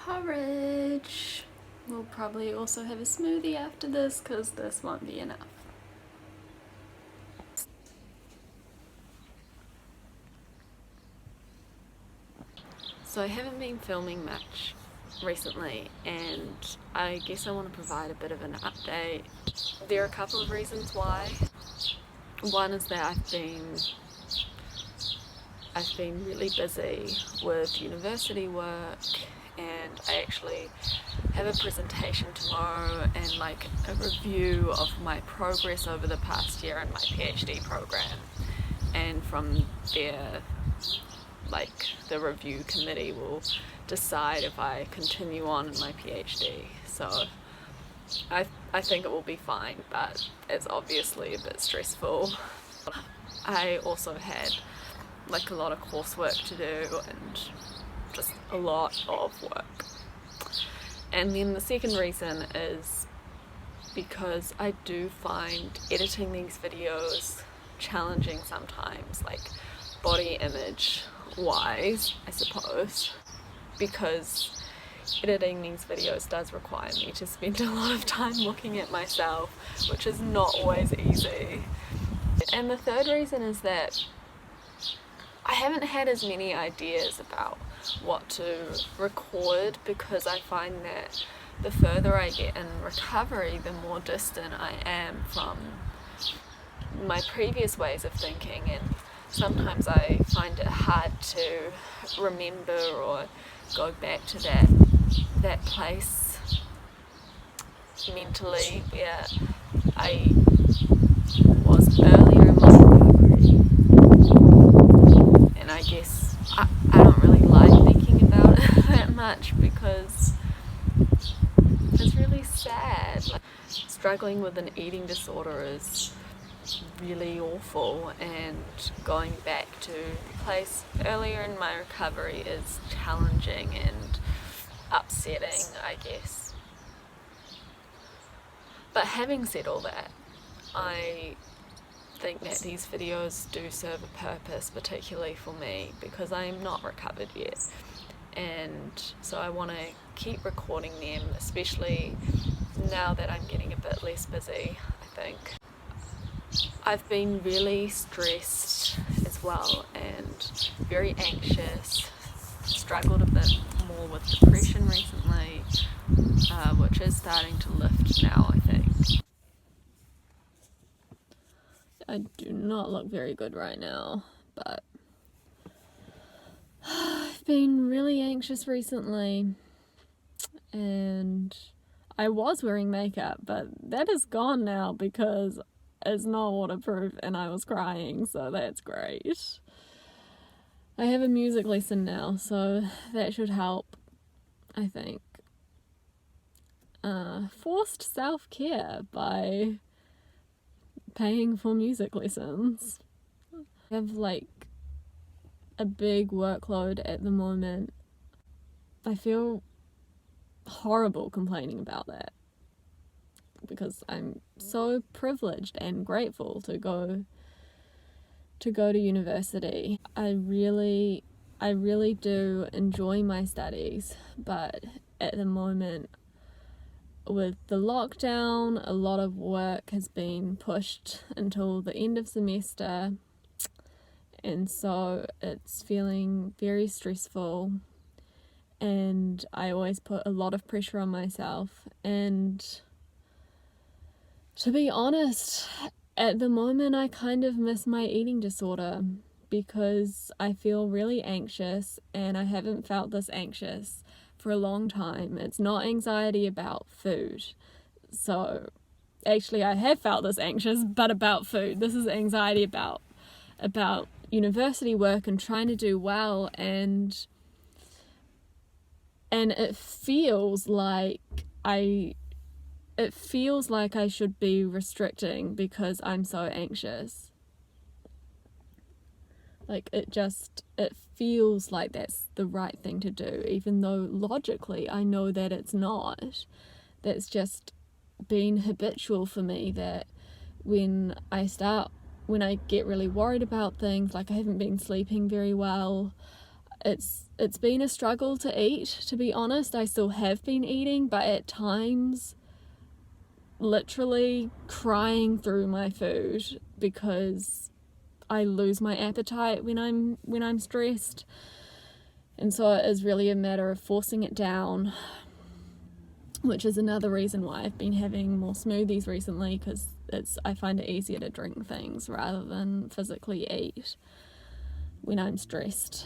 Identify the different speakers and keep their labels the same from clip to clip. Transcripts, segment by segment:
Speaker 1: porridge. We'll probably also have a smoothie after this because this won't be enough. So I haven't been filming much recently, and I guess I want to provide a bit of an update. There are a couple of reasons why. One is that I've been really busy with university work, and I actually have a presentation tomorrow and like a review of my progress over the past year in my PhD program, and from there like the review committee will decide if I continue on in my PhD. So I think it will be fine, but it's obviously a bit stressful. I also had like a lot of coursework to do and just a lot of work. And then the second reason is because I do find editing these videos challenging sometimes, like body image wise, I suppose, because editing these videos does require me to spend a lot of time looking at myself, which is not always easy. And the third reason is that I haven't had as many ideas about what to record, because I find that the further I get in recovery, the more distant I am from my previous ways of thinking, and sometimes I find it hard to remember or go back to that place mentally where I was earlier in my recovery. And I guess I don't really like thinking about it that much because it's really sad. Like, struggling with an eating disorder is really awful, and going back to the place earlier in my recovery is challenging and upsetting, I guess. But having said all that, I think that these videos do serve a purpose, particularly for me, because I am not recovered yet, and so I want to keep recording them, especially now that I'm getting a bit less busy, I think. I've been really stressed as well and very anxious, struggled a bit more with depression recently, which is starting to lift now, I think. I do not look very good right now, but I've been really anxious recently, and I was wearing makeup, but that is gone now because it's not waterproof and I was crying, so that's great. I have a music lesson now, so that should help, I think. Forced self-care by paying for music lessons. I have like a big workload at the moment. I feel horrible complaining about that because I'm so privileged and grateful to go to university. I really do enjoy my studies, but at the moment with the lockdown, a lot of work has been pushed until the end of semester, and so it's feeling very stressful, and I always put a lot of pressure on myself. And to be honest, at the moment I kind of miss my eating disorder because I feel really anxious, and I haven't felt this anxious for a long time. It's not anxiety about food. So actually I have felt this anxious, but about food. This is anxiety about university work and trying to do well, and it feels like I should be restricting because I'm so anxious. Like it feels like that's the right thing to do, even though logically I know that it's not. That's just been habitual for me, that when I get really worried about things, like I haven't been sleeping very well, it's been a struggle to eat, to be honest. I still have been eating, but at times literally crying through my food because I lose my appetite when I'm stressed. And so it is really a matter of forcing it down, which is another reason why I've been having more smoothies recently, because I find it easier to drink things rather than physically eat when I'm stressed.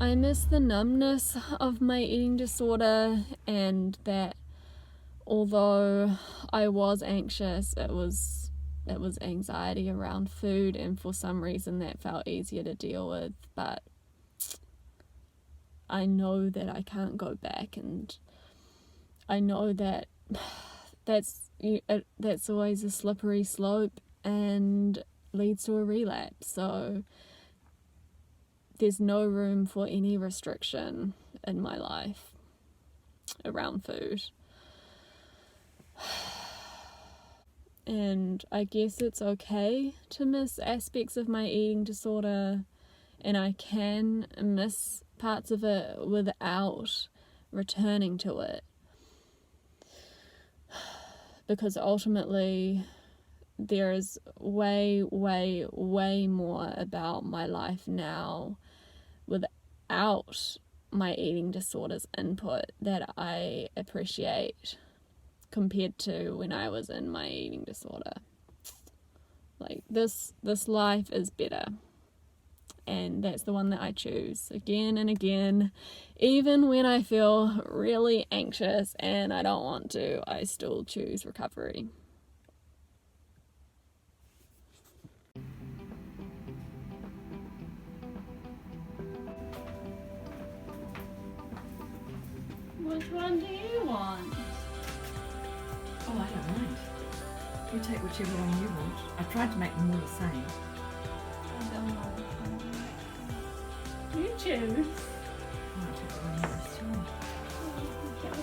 Speaker 1: I miss the numbness of my eating disorder, and that although I was anxious, it was anxiety around food, and for some reason that felt easier to deal with. But I know that I can't go back, and I know that that's always a slippery slope and leads to a relapse. So there's no room for any restriction in my life around food. And I guess it's okay to miss aspects of my eating disorder, and I can miss parts of it without returning to it. Because ultimately, there is way, way, way more about my life now without my eating disorder's input that I appreciate compared to when I was in my eating disorder. Like, this life is better, and that's the one that I choose again and again. Even when I feel really anxious and I don't want to, I still choose recovery. Which one do you want?
Speaker 2: Oh, I don't mind. You take whichever one you want. I tried to make them all the same.
Speaker 1: I don't know which one. You choose.
Speaker 2: Oh, I took the one nearest to me.
Speaker 1: Okay.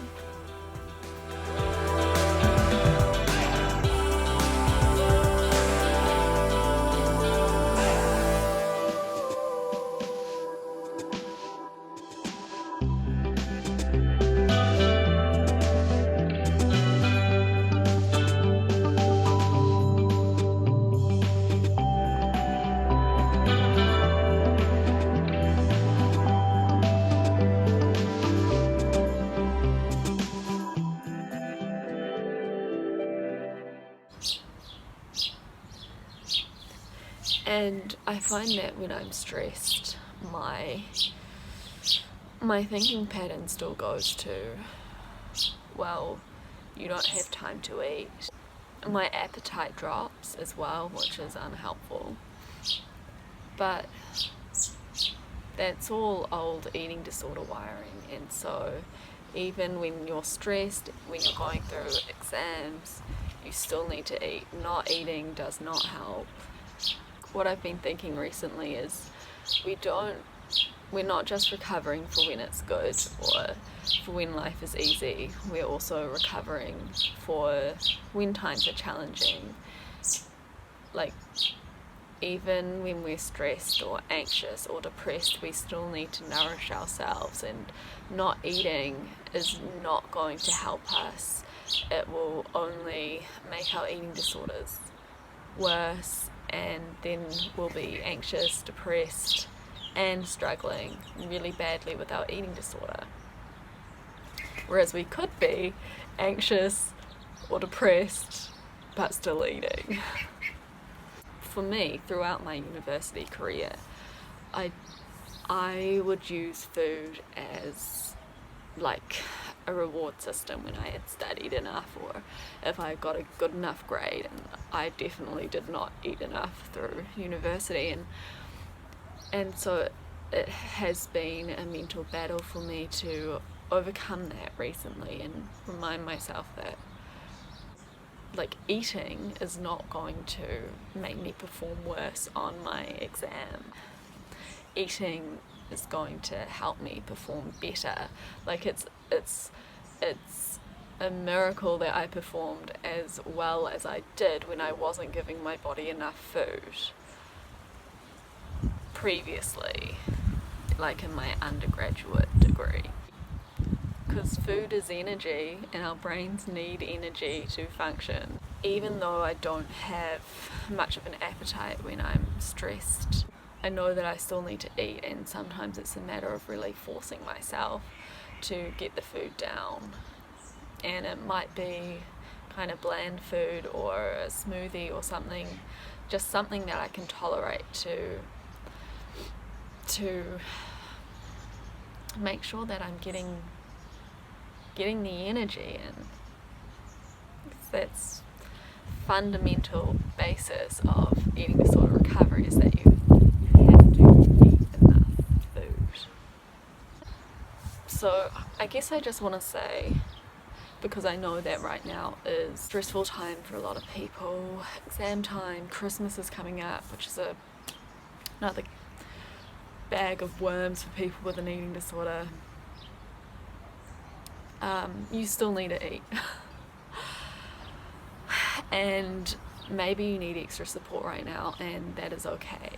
Speaker 1: And I find that when I'm stressed, my thinking pattern still goes to, well, you don't have time to eat. My appetite drops as well, which is unhelpful. But that's all old eating disorder wiring, and so even when you're stressed, when you're going through exams, you still need to eat. Not eating does not help. What I've been thinking recently is we're not just recovering for when it's good or for when life is easy, we're also recovering for when times are challenging. Like, even when we're stressed or anxious or depressed, we still need to nourish ourselves, and not eating is not going to help us. It will only make our eating disorders worse, and then we'll be anxious, depressed, and struggling really badly with our eating disorder. Whereas we could be anxious or depressed but still eating. For me, throughout my university career, I would use food as like a reward system when I had studied enough, or if I got a good enough grade, and I definitely did not eat enough through university, and so it has been a mental battle for me to overcome that recently and remind myself that like eating is not going to make me perform worse on my exam. Eating is going to help me perform better. Like it's a miracle that I performed as well as I did when I wasn't giving my body enough food. previously, like in my undergraduate degree. Because food is energy and our brains need energy to function. Even though I don't have much of an appetite when I'm stressed, I know that I still need to eat, and sometimes it's a matter of really forcing myself to get the food down. And it might be kind of bland food or a smoothie or something, just something that I can tolerate to make sure that I'm getting the energy in. That's fundamental basis of eating disorder recovery, is that you have to eat enough food. So I guess I just want to say, because I know that right now is a stressful time for a lot of people, exam time, Christmas is coming up, which is another bag of worms for people with an eating disorder. You still need to eat. And maybe you need extra support right now, and that is okay.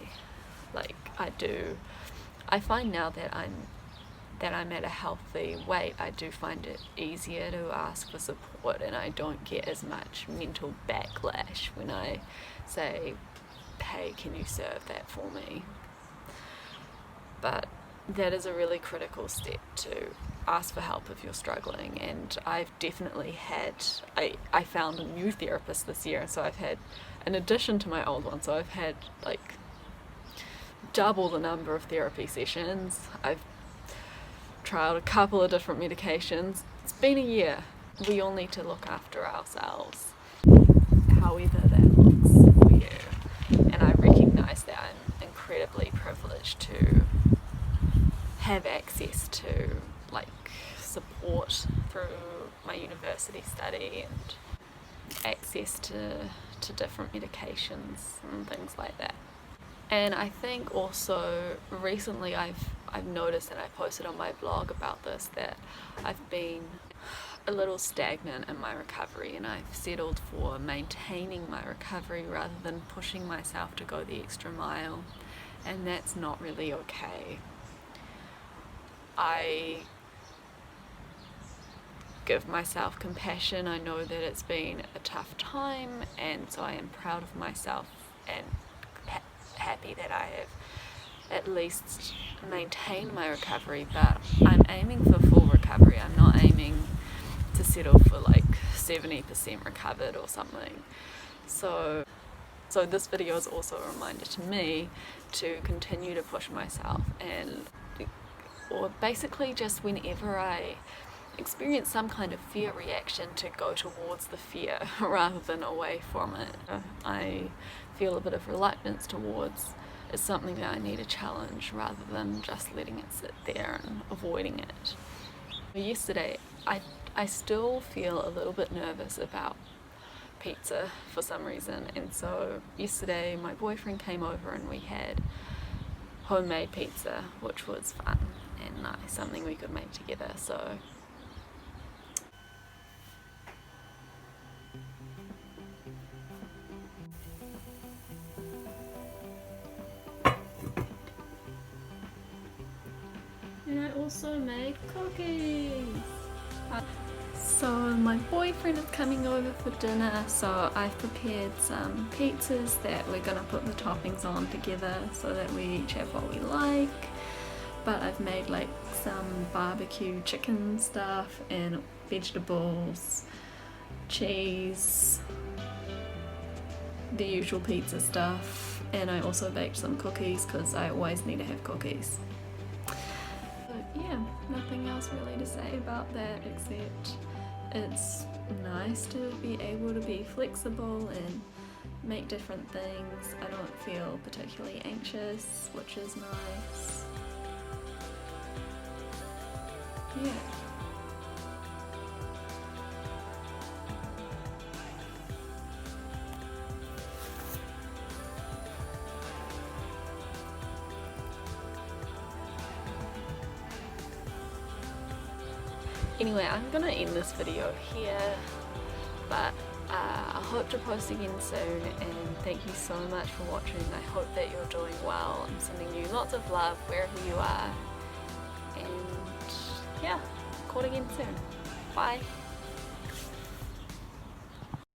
Speaker 1: Like I find now that I'm at a healthy weight, I do find it easier to ask for support, and I don't get as much mental backlash when I say, hey, can you serve that for me? But that is a really critical step, to ask for help if you're struggling. And I've definitely had, I found a new therapist this year, so I've had, in addition to my old one, so I've had like double the number of therapy sessions. I've tried a couple of different medications. It's been a year. We all need to look after ourselves, however that looks for you. And I recognise that I'm incredibly privileged to have access to like support through my university study and access to different medications and things like that. And I think also recently I've noticed, and I posted on my blog about this, that I've been a little stagnant in my recovery, and I've settled for maintaining my recovery rather than pushing myself to go the extra mile, and that's not really okay. I give myself compassion. I know that it's been a tough time, and so I am proud of myself and happy that I have at least maintained my recovery, but I'm aiming for full recovery. I'm not aiming to settle for like 70% recovered or something. So this video is also a reminder to me to continue to push myself, or basically just whenever I experience some kind of fear reaction, to go towards the fear rather than away from it. I feel a bit of reluctance towards is something that I need to challenge rather than just letting it sit there and avoiding it. Yesterday, I still feel a little bit nervous about pizza for some reason, and so yesterday my boyfriend came over and we had homemade pizza, which was fun and nice, something we could make together. So and I also made cookies. So my boyfriend is coming over for dinner, so I've prepared some pizzas that we're gonna put the toppings on together so that we each have what we like. But I've made like some barbecue chicken stuff and vegetables, cheese, the usual pizza stuff, and I also baked some cookies because I always need to have cookies. But yeah, nothing else really to say about that, except it's nice to be able to be flexible and make different things. I don't feel particularly anxious, which is nice. Yeah. Anyway, I'm gonna end this video here, but I hope to post again soon, and thank you so much for watching. I hope that you're doing well. I'm sending you lots of love wherever you are, and yeah, call again soon. Bye.